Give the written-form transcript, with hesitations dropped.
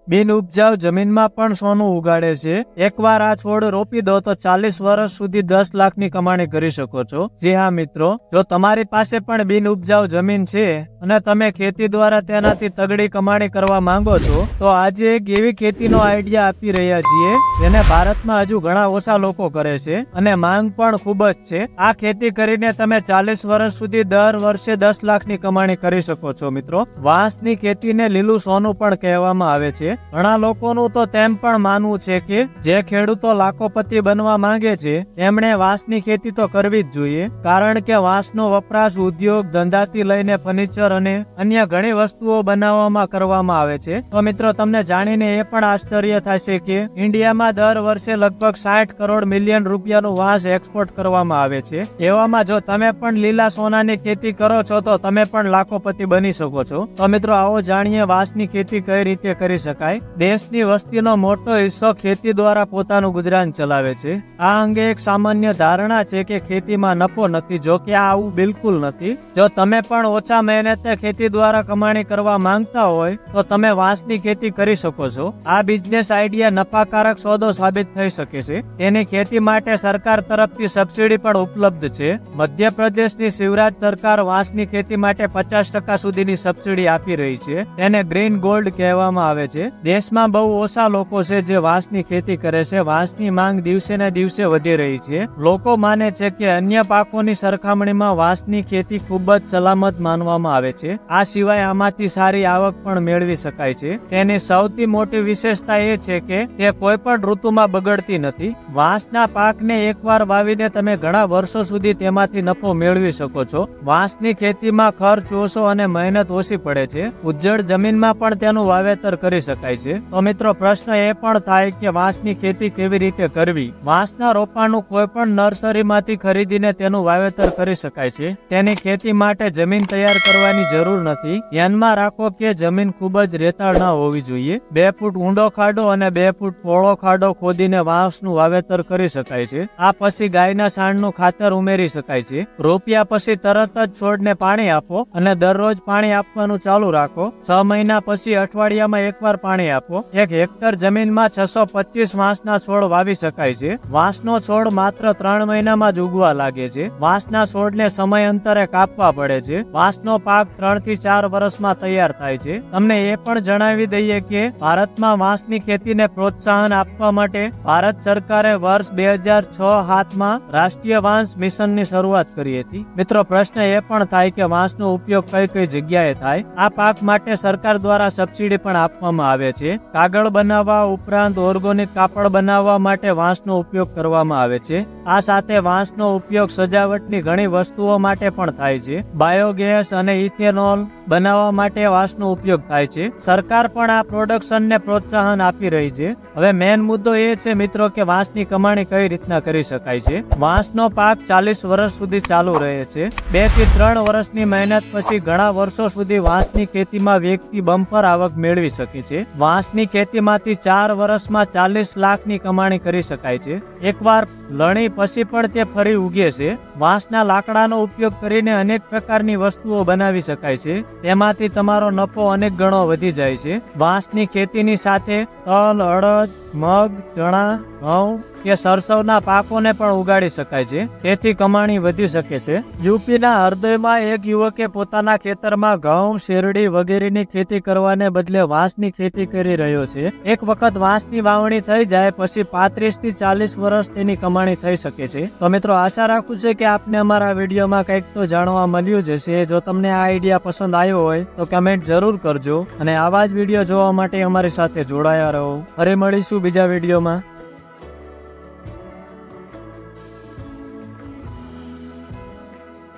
બિન ઉપજાઉ જમીનમાં પણ સોનું ઉગાડે છે। એકવાર આ છોડ રોપી દો તો 40 વર્ષ સુધી 10 લાખની કમાણી કરી શકો છો। જી હા મિત્રો, જો તમારી પાસે પણ બિન ઉપજાઉ જમીન છે અને તમે ખેતી દ્વારા તેનાથી તગડી કમાણી કરવા માંગો છો તો આજે એક એવી ખેતીનો આઈડિયા આપી રહ્યા છીએ જેને ભારતમાં હજુ ઘણા ઓછા લોકો કરે છે અને માંગ પણ ખૂબ જ છે। આ ખેતી કરીને તમે 40 વર્ષ સુધી દર વર્ષે 10 લાખની કમાણી કરી શકો છો। મિત્રો, વાંસની ખેતીને લીલું સોનું પણ કહેવામાં આવે છે। ઘણા લોકોનું તો તેમ પણ માનવું છે કે જે ખેડૂતો લાખોપતિ બનવા માંગે છે તેમણે વાંસની ખેતી તો કરવી જ જોઈએ, કારણ કે વાંસનો વપરાશ ઉદ્યોગ ધંધાથી લઈને ફર્નિચર અને અન્ય ઘણી વસ્તુઓ બનાવવામાં કરવામાં આવે છે। તો મિત્રો, તમને જાણીને એ પણ આશ્ચર્ય થશે કે ઇન્ડિયામાં દર વર્ષે લગભગ 60 કરોડ મિલિયન રૂપિયાનું વાંસ એક્સપોર્ટ કરવામાં આવે છે। એવામાં જો તમે પણ લીલા સોનાની ખેતી કરો છો તો તમે પણ લાખોપતિ બની શકો છો। તો મિત્રો, આવો જાણીએ વાંસની ખેતી કઈ રીતે કરી શકાય। દેશની વસ્તીનો મોટો હિસ્સો ખેતી દ્વારા પોતાનું ગુજરાન ચલાવે છે। આ અંગે એક સામાન્ય ધારણા છે કે ખેતીમાં નફો નથી, જો કે આવું બિલકુલ નથી। જો તમે પણ ઓછા મહેનતે ખેતી દ્વારા કમાણી કરવા માંગતા હોય તો તમે વાંસની ખેતી કરી શકો છો। આ બિઝનેસ આઈડિયા નફાકારક સોદો સાબિત થઈ શકે છે। તેની ખેતી માટે સરકાર તરફથી સબસિડી પણ ઉપલબ્ધ છે। મધ્યપ્રદેશની શિવરાજ સરકાર વાંસની ખેતી માટે 50% સુધીની સબસિડી આપી રહી છે। તેને ગ્રીન ગોલ્ડ કહેવામાં આવે છે। દેશમાં બહુ ઓછા લોકો છે જે વાંસની ખેતી કરે છે। વાંસની માંગ દિવસે ને દિવસે વધી રહી છે। લોકો માને છે કે અન્ય પાકોની સરખામણીમાં વાંસની ખેતી ખૂબ જ સલામત માનવામાં આવે છે। આ સિવાય આમાંથી સારી આવક પણ મેળવી શકાય છે। તેની સૌથી મોટી વિશેષતા એ છે કે તે કોઈ પણ ઋતુમાં બગડતી નથી। વાંસના પાકને એકવાર વાવીને તમે ઘણા વર્ષો સુધી તેમાંથી નફો મેળવી શકો છો। વાંસની ખેતીમાં ખર્ચ ઓછો અને મહેનત ઓછી પડે છે। ઉજ્જડ જમીનમાં પણ તેનું વાવેતર કરી શકાય છે। તો મિત્રો, પ્રશ્ન એ પણ થાય કે વાંસની ખેતી કેવી રીતે કરવી। વાંસના રોપાનું કોઈ પણ નર્સરીમાંથી ખરીદીને તેનું વાવેતર કરી શકાય છે। તેની ખેતી માટે જમીન તૈયાર કરવાની જરૂર નથી। ધ્યાનમાં રાખો કે જમીન ખૂબ જ રેતાળ ન હોવી જોઈએ। 2 ફૂટ ઊંડો ખાડો અને 2 ફૂટ પહોળો ખાડો ખોદીને વાંસનું વાવેતર કરી શકાય છે। આ પછી ગાયના છાણનું ખાતર ઉમેરી શકાય છે। રોપ્યા પછી તરત જ છોડને પાણી આપો અને દરરોજ પાણી આપવાનું ચાલુ રાખો। 6 મહિના પછી અઠવાડિયામાં એકવાર પાણી આપો। 1 હેક્ટર જમીનમાં 625 વાંસના છોડ વાવી શકાય છે। વાંસનો છોડ માત્ર 3 મહિનામાં જ ઉગવા લાગે છે। વાંસના છોડને સમયાંતરે કાપવા પડે છે। વાંસનો પાક 3 થી 4 વર્ષમાં તૈયાર થાય છે। તમને એ પણ જણાવી દઈએ કે ભારતમાં વાંસની ખેતીને પ્રોત્સાહન આપવા માટે ભારત સરકારે વર્ષ 2006-07માં રાષ્ટ્રીય વાંસ મિશનની શરૂઆત કરી હતી। મિત્રો, પ્રશ્ન એ પણ થાય કે વાંસનો ઉપયોગ કઈ કઈ જગ્યાએ થાય। આ પાક માટે સરકાર દ્વારા સબસિડી પણ આપવામાં આવે છે। કાગળ બનાવવા ઉપરાંત ઓર્ગેનિક કાપડ બનાવવા માટે વાંસનો ઉપયોગ કરવામાં આવે છે। આ સાથે વાંસનો ઉપયોગ સજાવટની ઘણી વસ્તુઓ માટે પણ થાય છે। બાયોગેસ અને ઇથેનોલ બનાવવા માટે વાંસનો ઉપયોગ થાય છે। સરકાર પણ આ પ્રોડક્શનને પ્રોત્સાહન આપી રહી છે। હવે મેઇન મુદ્દો એ છે મિત્રો કે વાંસની કમાણી કઈ રીતના કરી શકાય છે। વાંસનો પાક 40 વર્ષ સુધી ચાલુ રહે છે। 2 થી 3 વર્ષની મહેનત પછી ઘણા વર્ષો સુધી વાંસની ખેતીમાં વ્યક્તિ બમ્પર આવક મેળવી શકે છે। વાંસની ખેતીમાંથી 4 વર્ષમાં 40 લાખની કમાણી કરી શકાય છે। એકવાર લણી પછી પણ તે ફરી ઉગે છે। વાંસના લાકડાનો ઉપયોગ કરીને અનેક પ્રકારની વસ્તુઓ બનાવી શકાય છે। તેમાંથી તમારો નફો અનેક ગણો વધી જાય છે। વાંસની ખેતીની સાથે તલ, અડદ, મગ, ચણા, ઘઉં કે સરસવના પાકોને પણ ઉગાડી શકાય છે। તેથી કમાણી વધી શકે છે। યુપીના હૃદયમાં એક યુવકે પોતાના ખેતરમાં ઘઉં, શેરડી વગેરેની ખેતી કરવાને બદલે વાંસની ખેતી કરી રહ્યો છે। એક વખત વાંસની વાવણી થઈ જાય પછી 35 થી 40 વર્ષ તેની કમાણી થઈ શકે છે। તો મિત્રો, આશા રાખું છું કે આપને અમારા વિડીયોમાં કંઈક તો જાણવા મળ્યું જ હશે। જો તમને આ આઈડિયા પસંદ આવ્યો હોય તો કમેન્ટ જરૂર કરજો અને આવા જ વિડીયો જોવા માટે અમારી સાથે જોડાયા રહો। ફરી મળીશું બીજા વિડીયોમાં।